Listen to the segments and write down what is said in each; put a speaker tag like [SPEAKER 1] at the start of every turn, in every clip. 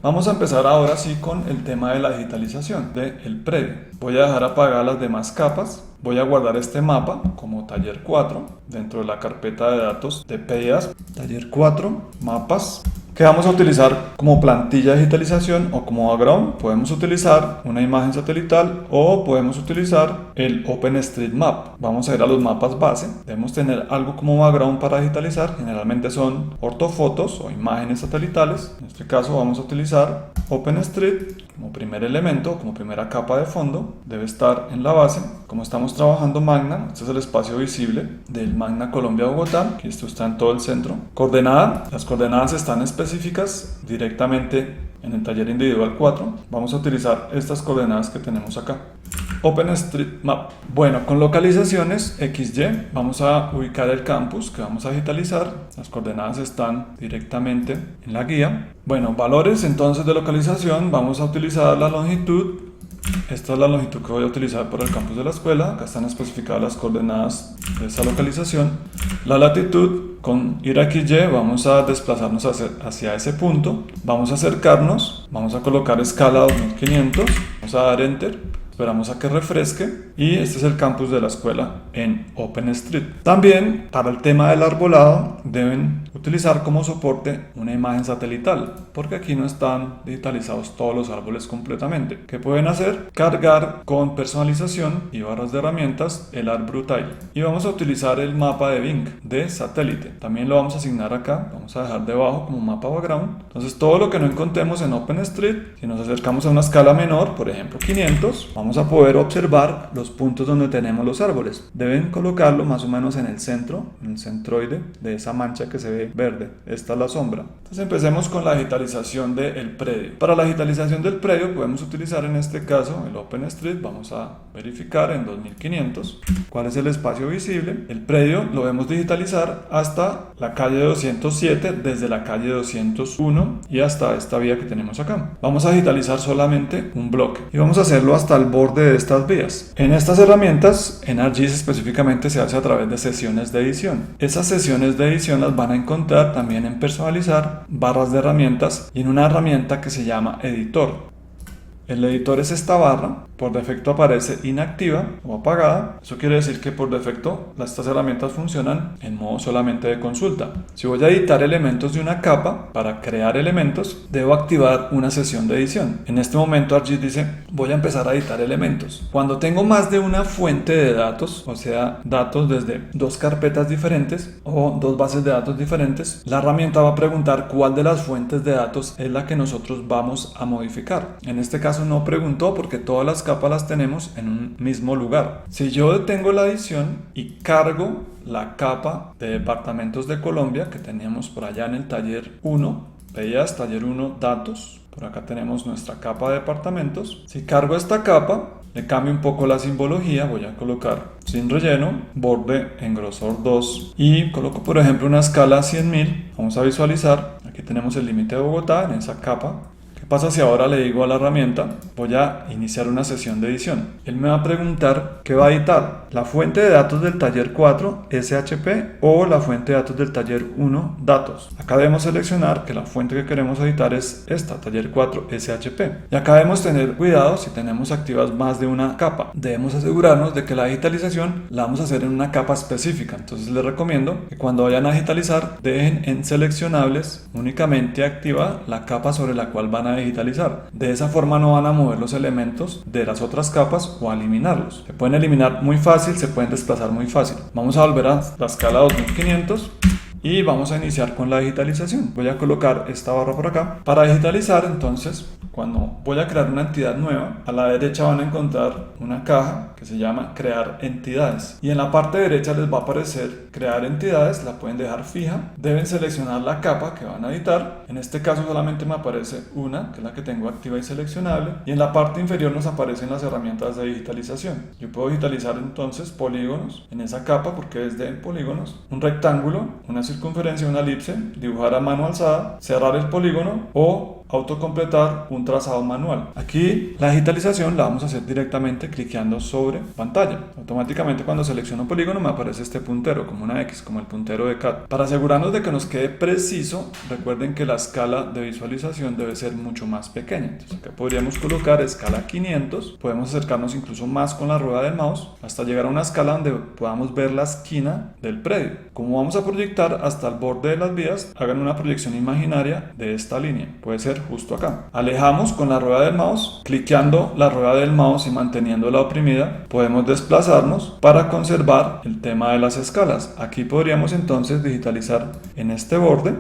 [SPEAKER 1] Vamos a empezar ahora sí con el tema de la digitalización del predio. Voy a dejar apagadas las demás capas. Voy a guardar este mapa como taller 4 dentro de la carpeta de datos de PIDAS. Taller 4, mapas, que vamos a utilizar como plantilla de digitalización o como background. Podemos utilizar una imagen satelital o podemos utilizar el OpenStreetMap. Vamos a ir a los mapas base. Debemos tener algo como background para digitalizar. Generalmente son ortofotos o imágenes satelitales. En este caso vamos a utilizar OpenStreet como primer elemento, como primera capa de fondo. Debe estar en la base. Como estamos trabajando Magna, este es el espacio visible del Magna Colombia Bogotá, que esto está en todo el centro. Coordenada, las coordenadas están específicas directamente en el taller individual 4. Vamos a utilizar estas coordenadas que tenemos acá. OpenStreetMap. Bueno, con localizaciones XY vamos a ubicar el campus que vamos a digitalizar. Las coordenadas están directamente en la guía. Bueno, valores entonces de localización, vamos a utilizar la longitud. Esta es la longitud que voy a utilizar para el campus de la escuela. Acá están especificadas las coordenadas de esa localización. La latitud, con ir a XY vamos a desplazarnos hacia ese punto. Vamos a acercarnos, vamos a colocar escala 2500, vamos a dar Enter. Esperamos a que refresque y este es el campus de la escuela en OpenStreet. También para el tema del arbolado deben utilizar como soporte una imagen satelital porque aquí no están digitalizados todos los árboles completamente. ¿Qué pueden hacer? Cargar con personalización y barras de herramientas el ArcBrutile y vamos a utilizar el mapa de Bing de satélite. También lo vamos a asignar acá, vamos a dejar debajo como mapa background. Entonces todo lo que no encontremos en OpenStreet, si nos acercamos a una escala menor, por ejemplo 500, vamos a poder observar los puntos donde tenemos los árboles. Deben colocarlo más o menos en el centro, en el centroide de esa mancha que se ve verde. Esta es la sombra. Entonces empecemos con la digitalización del predio. Para la digitalización del predio podemos utilizar en este caso el OpenStreet. Vamos a verificar en 2500 cuál es el espacio visible. El predio lo debemos digitalizar hasta la calle 207, desde la calle 201 y hasta esta vía que tenemos acá. Vamos a digitalizar solamente un bloque y vamos a hacerlo hasta el borde de estas vías. En estas herramientas, en ArcGIS específicamente se hace a través de sesiones de edición. Esas sesiones de edición las van a encontrar también en personalizar, barras de herramientas y en una herramienta que se llama editor. El editor es esta barra, por defecto aparece inactiva o apagada. Eso quiere decir que por defecto estas herramientas funcionan en modo solamente de consulta. Si voy a editar elementos de una capa, para crear elementos, debo activar una sesión de edición. En este momento ArcGIS dice, voy a empezar a editar elementos. Cuando tengo más de una fuente de datos, o sea, datos desde dos carpetas diferentes o dos bases de datos diferentes, la herramienta va a preguntar cuál de las fuentes de datos es la que nosotros vamos a modificar. En este caso no preguntó porque todas las capas las tenemos en un mismo lugar. Si yo detengo la edición y cargo la capa de departamentos de Colombia que teníamos por allá en el taller 1, veías taller 1 datos, por acá tenemos nuestra capa de departamentos. Si cargo esta capa, le cambio un poco la simbología, voy a colocar sin relleno, borde en grosor 2 y coloco por ejemplo una escala 100.000. Vamos a visualizar, aquí tenemos el límite de Bogotá en esa capa. ¿Qué pasa si ahora le digo a la herramienta, voy a iniciar una sesión de edición? Él me va a preguntar qué va a editar, la fuente de datos del taller 4, SHP, o la fuente de datos del taller 1, datos. Acá debemos seleccionar que la fuente que queremos editar es esta, taller 4, SHP. Y acá debemos tener cuidado si tenemos activas más de una capa. Debemos asegurarnos de que la digitalización la vamos a hacer en una capa específica. Entonces les recomiendo que cuando vayan a digitalizar, dejen en seleccionables únicamente activa la capa sobre la cual van a digitalizar. De esa forma no van a mover los elementos de las otras capas o a eliminarlos. Se pueden eliminar muy fácil, se pueden desplazar muy fácil. Vamos a volver a la escala 2500 y vamos a iniciar con la digitalización. Voy a colocar esta barra por acá. Para digitalizar, entonces, cuando voy a crear una entidad nueva, a la derecha van a encontrar una caja que se llama crear entidades y en la parte derecha les va a aparecer crear entidades. La pueden dejar fija, deben seleccionar la capa que van a editar. En este caso solamente me aparece una, que es la que tengo activa y seleccionable, y en la parte inferior nos aparecen las herramientas de digitalización. Yo puedo digitalizar entonces polígonos en esa capa porque es de polígonos, un rectángulo, una circunferencia, una elipse, dibujar a mano alzada, cerrar el polígono o autocompletar un trazado manual. Aquí la digitalización la vamos a hacer directamente cliqueando sobre pantalla. Automáticamente cuando selecciono polígono me aparece este puntero como una X, como el puntero de CAD. Para asegurarnos de que nos quede preciso, recuerden que la escala de visualización debe ser mucho más pequeña. Entonces acá podríamos colocar escala 500, podemos acercarnos incluso más con la rueda del mouse hasta llegar a una escala donde podamos ver la esquina del predio. Como vamos a proyectar hasta el borde de las vías, hagan una proyección imaginaria de esta línea, puede ser justo acá. Alejamos con la rueda del mouse, cliqueando la rueda del mouse y manteniéndola oprimida, podemos desplazarnos para conservar el tema de las escalas. Aquí podríamos entonces digitalizar en este borde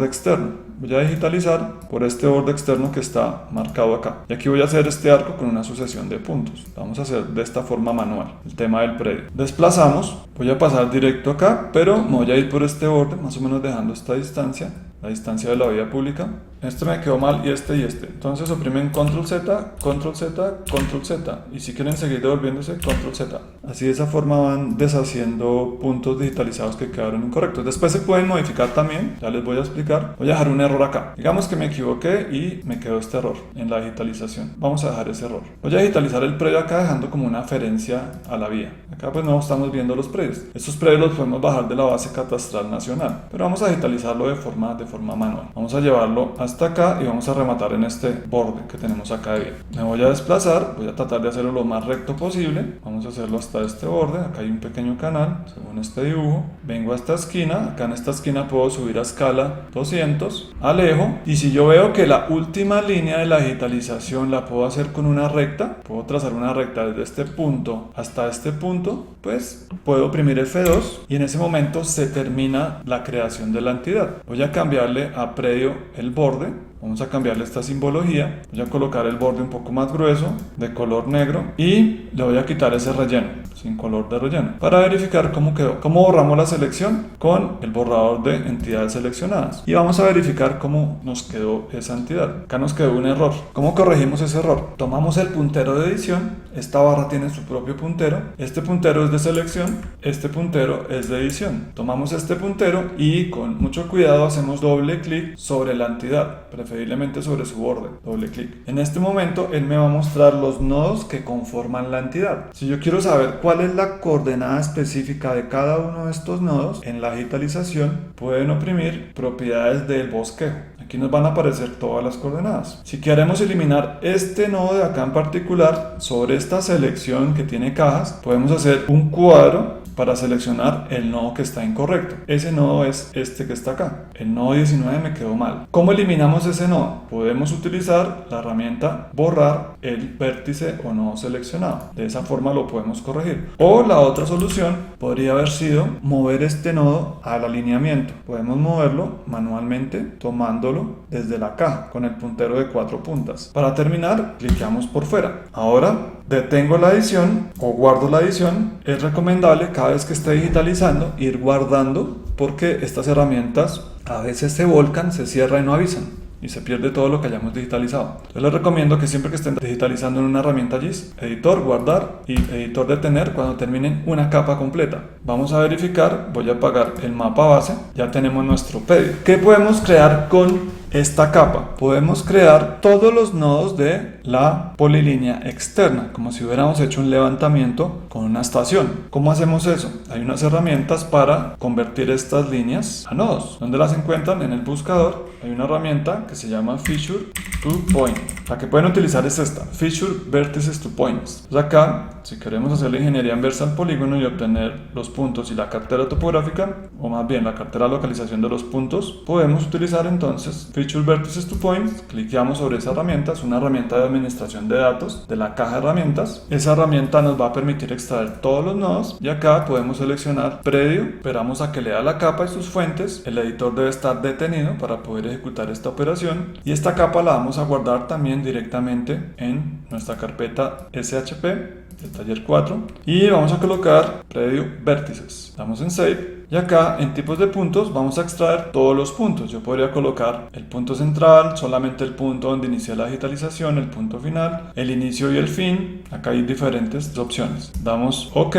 [SPEAKER 1] externo. Voy a digitalizar por este borde externo que está marcado acá. Y aquí voy a hacer este arco con una sucesión de puntos. Lo vamos a hacer de esta forma manual, el tema del predio. Desplazamos, voy a pasar directo acá, pero me voy a ir por este borde, más o menos dejando esta distancia, la distancia de la vía pública. Este me quedó mal y este. Entonces oprimen Control Z, Control Z, Control Z. Y si quieren seguir devolviéndose, Control Z. Así de esa forma van deshaciendo puntos digitalizados que quedaron incorrectos. Después se pueden modificar también, ya les voy a explicar. Voy a dejar un error acá. Digamos que me equivoqué y me quedó este error en la digitalización. Vamos a dejar ese error. Voy a digitalizar el predio acá dejando como una aferencia a la vía. Acá pues no estamos viendo los predios. Estos predios los podemos bajar de la base catastral nacional. Pero vamos a digitalizarlo de forma manual. Vamos a llevarlo hasta acá y vamos a rematar en este borde que tenemos acá de vía. Me voy a desplazar, voy a tratar de hacerlo lo más recto posible. Vamos a hacerlo hasta este borde. Acá hay un pequeño canal según este dibujo. Vengo a esta esquina. Acá en esta esquina puedo subir a escala 200. Alejo, y si yo veo que la última línea de la digitalización la puedo hacer con una recta, puedo trazar una recta desde este punto hasta este punto, pues puedo oprimir F2 y en ese momento se termina la creación de la entidad. Voy a cambiarle a predio el borde. Vamos a cambiarle esta simbología. Voy a colocar el borde un poco más grueso, de color negro, y le voy a quitar ese relleno, sin color de relleno, para verificar cómo quedó. ¿Cómo borramos la selección? Con el borrador de entidades seleccionadas. Y vamos a verificar cómo nos quedó esa entidad. Acá nos quedó un error. ¿Cómo corregimos ese error? Tomamos el puntero de edición. Esta barra tiene su propio puntero. Este puntero es de selección. Este puntero es de edición. Tomamos este puntero y con mucho cuidado hacemos doble clic sobre la entidad, preferiblemente sobre su borde, doble clic. En este momento él me va a mostrar los nodos que conforman la entidad. Si yo quiero saber cuál es la coordenada específica de cada uno de estos nodos, en la digitalización pueden oprimir propiedades del bosquejo. Aquí nos van a aparecer todas las coordenadas. Si queremos eliminar este nodo de acá en particular, sobre esta selección que tiene cajas, podemos hacer un cuadro para seleccionar el nodo que está incorrecto. Ese nodo es este que está acá. El nodo 19 me quedó mal. ¿Cómo eliminamos ese nodo? Podemos utilizar la herramienta borrar el vértice o nodo seleccionado. De esa forma lo podemos corregir. O la otra solución podría haber sido mover este nodo al alineamiento. Podemos moverlo manualmente tomándolo desde la caja con el puntero de 4 puntas. Para terminar, cliqueamos por fuera. Ahora detengo la edición o guardo la edición. Es recomendable cada vez que esté digitalizando ir guardando, porque estas herramientas a veces se volcan, se cierran y no avisan y se pierde todo lo que hayamos digitalizado. Yo les recomiendo que siempre que estén digitalizando en una herramienta GIS, editor, guardar y editor detener cuando terminen una capa completa. Vamos a verificar, voy a apagar el mapa base, ya tenemos nuestro predio. ¿Qué podemos crear con esta capa? Podemos crear todos los nodos de la polilínea externa, como si hubiéramos hecho un levantamiento con una estación. ¿Cómo hacemos eso? Hay unas herramientas para convertir estas líneas a nodos. ¿Dónde las encuentran? En el buscador hay una herramienta que se llama Feature to Point. La que pueden utilizar es esta, Feature Vertices to Points. Entonces acá, si queremos hacer la ingeniería inversa al polígono y obtener los puntos y la cartera topográfica, o más bien la cartera de localización de los puntos, podemos utilizar entonces Feature Vertices to Points. Cliqueamos sobre esa herramienta, es una herramienta de administración de datos de la caja de herramientas. Esa herramienta nos va a permitir extraer todos los nodos y acá podemos seleccionar predio, esperamos a que lea la capa y sus fuentes. El editor debe estar detenido para poder ejecutar esta operación y esta capa la vamos a guardar también directamente en nuestra carpeta SHP del taller 4 y vamos a colocar predio vértices. Damos en Save Y acá en tipos de puntos vamos a extraer todos los puntos. Yo podría colocar el punto central, solamente el punto donde inicia la digitalización, el punto final, el inicio y el fin. Acá hay diferentes opciones. Damos OK,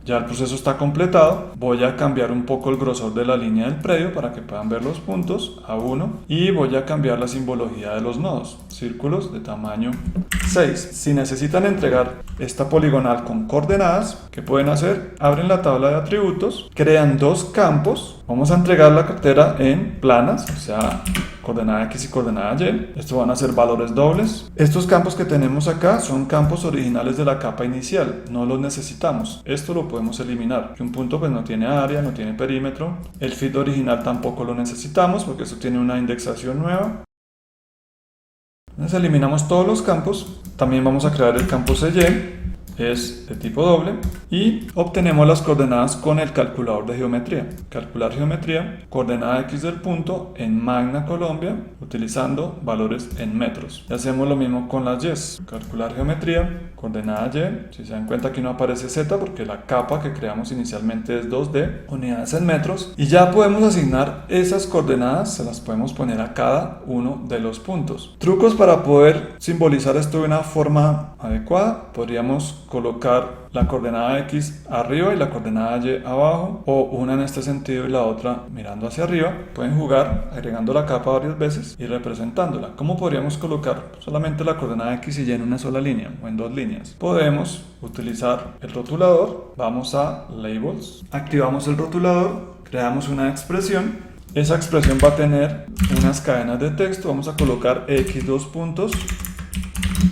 [SPEAKER 1] ya el proceso está completado. Voy a cambiar un poco el grosor de la línea del predio para que puedan ver los puntos a 1 y voy a cambiar la simbología de los nodos, círculos de tamaño 6. Si necesitan entregar esta poligonal con coordenadas, ¿qué pueden hacer? Abren la tabla de atributos, crean dos campos. Vamos a entregar la cartera en planas, o sea, coordenada X y coordenada Y. Estos van a ser valores dobles. Estos campos que tenemos acá son campos originales de la capa inicial, no los necesitamos. Esto lo podemos eliminar. Un punto pues no tiene área, no tiene perímetro. El feed original tampoco lo necesitamos porque eso tiene una indexación nueva. Entonces eliminamos todos los campos. También vamos a crear el campo CY, es de tipo doble, y obtenemos las coordenadas con el calculador de geometría. Calcular geometría, coordenada X del punto en Magna Colombia, utilizando valores en metros. Y hacemos lo mismo con las Y. Calcular geometría, coordenada Y, si se dan cuenta aquí no aparece Z porque la capa que creamos inicialmente es 2D, unidades en metros, y ya podemos asignar esas coordenadas, se las podemos poner a cada uno de los puntos. Trucos para poder simbolizar esto de una forma adecuada: podríamos colocar la coordenada X arriba y la coordenada Y abajo, o una en este sentido y la otra mirando hacia arriba. Pueden jugar agregando la capa varias veces y representándola. ¿Cómo podríamos colocar solamente la coordenada X y Y en una sola línea o en dos líneas? Podemos utilizar el rotulador. Vamos a Labels, activamos el rotulador, creamos una expresión. Esa expresión va a tener unas cadenas de texto. Vamos a colocar X dos puntos,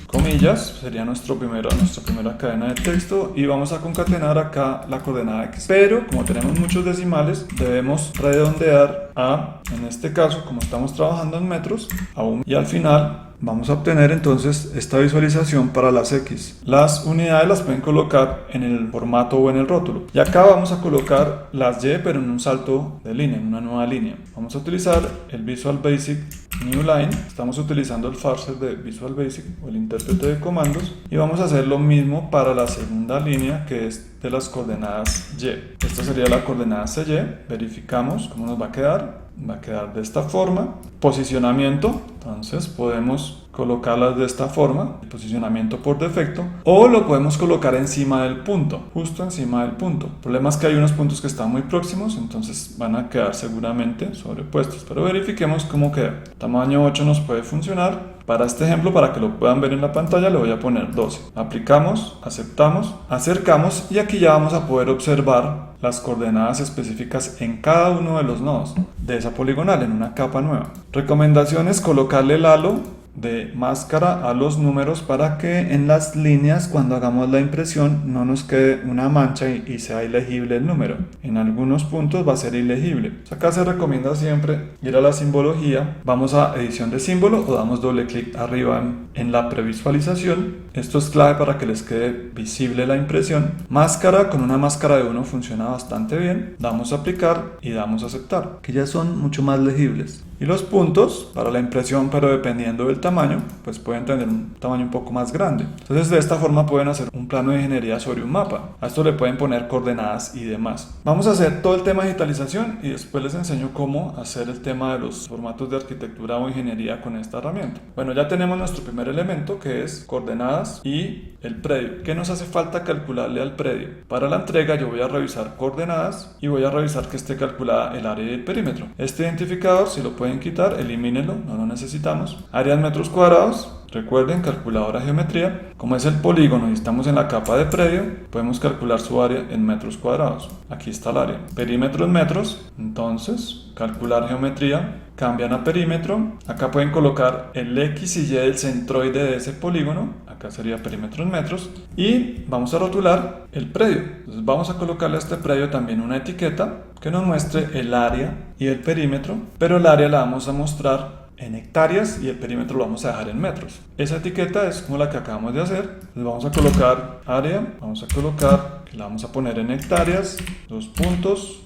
[SPEAKER 1] comillas, sería nuestra primera cadena de texto, y vamos a concatenar acá la coordenada X. Pero como tenemos muchos decimales, debemos redondear a, en este caso, como estamos trabajando en metros, a 1. Y al final vamos a obtener entonces esta visualización para las X. Las unidades las pueden colocar en el formato o en el rótulo. Y acá vamos a colocar las Y, pero en un salto de línea, en una nueva línea. Vamos a utilizar el Visual Basic New Line. Estamos utilizando el parser de Visual Basic o el intérprete de comandos. Y vamos a hacer lo mismo para la segunda línea, que es de las coordenadas Y. Esta sería la coordenada CY. Verificamos cómo nos va a quedar. Va a quedar de esta forma. Posicionamiento, entonces podemos colocarlas de esta forma, el posicionamiento por defecto, o lo podemos colocar encima del punto, justo encima del punto. El problema es que hay unos puntos que están muy próximos, entonces van a quedar seguramente sobrepuestos, pero verifiquemos cómo queda. Tamaño 8 nos puede funcionar. Para este ejemplo, para que lo puedan ver en la pantalla, le voy a poner 12. Aplicamos, aceptamos, acercamos, y aquí ya vamos a poder observar las coordenadas específicas en cada uno de los nodos de esa poligonal en una capa nueva. Recomendaciones: colocarle el halo de máscara a los números para que en las líneas, cuando hagamos la impresión, no nos quede una mancha y sea ilegible el número. En algunos puntos va a ser ilegible. Acá se recomienda siempre ir a la simbología, vamos a edición de símbolo o damos doble clic arriba en la previsualización. Esto es clave para que les quede visible la impresión. Máscara, con una máscara de 1 funciona bastante bien. Damos a aplicar y damos a aceptar, que ya son mucho más legibles. Y los puntos para la impresión, pero dependiendo del tamaño, pues pueden tener un tamaño un poco más grande. Entonces de esta forma pueden hacer un plano de ingeniería sobre un mapa. A esto le pueden poner coordenadas y demás. Vamos a hacer todo el tema de digitalización y después les enseño cómo hacer el tema de los formatos de arquitectura o ingeniería con esta herramienta. Bueno, ya tenemos nuestro primer elemento, que es coordenadas y el predio. ¿Qué nos hace falta calcularle al predio? Para la entrega yo voy a revisar coordenadas y voy a revisar que esté calculada el área y el perímetro. Este identificador, si lo pueden quitar, elimínenlo, no lo necesitamos. Área en metros cuadrados. Recuerden, calculadora geometría. Como es el polígono y estamos en la capa de predio, podemos calcular su área en metros cuadrados. Aquí está el área. Perímetro en metros. Entonces, calcular geometría. Cambian a perímetro. Acá pueden colocar el X y Y del centroide de ese polígono. Acá sería perímetro en metros. Y vamos a rotular el predio. Entonces vamos a colocarle a este predio también una etiqueta que nos muestre el área y el perímetro. Pero el área la vamos a mostrar en hectáreas y el perímetro lo vamos a dejar en metros. Esa etiqueta es como la que acabamos de hacer. Entonces vamos a colocar área, vamos a colocar que la vamos a poner en hectáreas, dos puntos,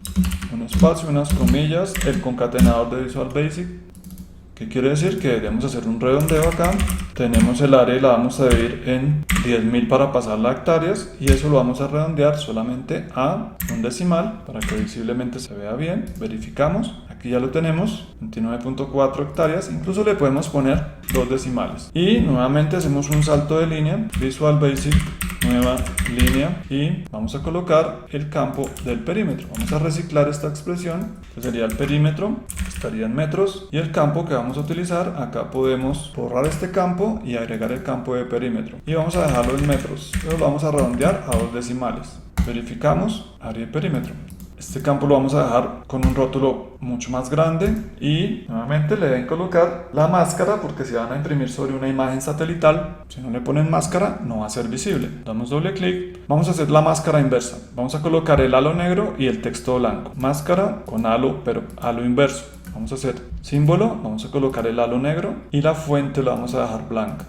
[SPEAKER 1] un espacio, unas comillas, el concatenador de Visual Basic, ¿Qué quiere decir? Que debemos hacer un redondeo acá. Tenemos el área y la vamos a dividir en 10.000 para pasarla a hectáreas, y eso lo vamos a redondear solamente a un decimal para que visiblemente se vea bien. Verificamos, aquí ya lo tenemos, 29.4 hectáreas. Incluso le podemos poner 2 decimales. Y nuevamente hacemos un salto de línea, Visual Basic, nueva línea, y vamos a colocar el campo del perímetro. Vamos a reciclar esta expresión, que sería el perímetro, estaría en metros, y el campo que vamos a utilizar, acá podemos borrar este campo y agregar el campo de perímetro, y vamos a dejarlo en metros. Lo vamos a redondear a 2 decimales. Verificamos, área y perímetro. Este campo lo vamos a dejar con un rótulo mucho más grande, y nuevamente le deben colocar la máscara, porque si van a imprimir sobre una imagen satelital, si no le ponen máscara no va a ser visible. Damos doble clic, vamos a hacer la máscara inversa. Vamos a colocar el halo negro y el texto blanco. Máscara con halo, pero halo inverso. Vamos a hacer símbolo, vamos a colocar el halo negro y la fuente la vamos a dejar blanca.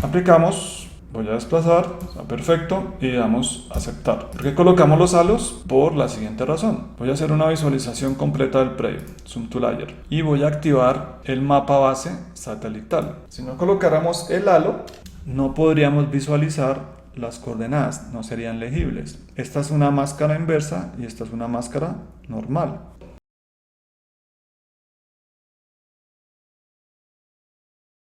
[SPEAKER 1] Aplicamos. Voy a desplazar, está perfecto, y damos aceptar. ¿Por qué colocamos los halos? Por la siguiente razón. Voy a hacer una visualización completa del predio, Zoom to Layer, y voy a activar el mapa base satelital. Si no colocáramos el halo, no podríamos visualizar las coordenadas, no serían legibles. Esta es una máscara inversa y esta es una máscara normal.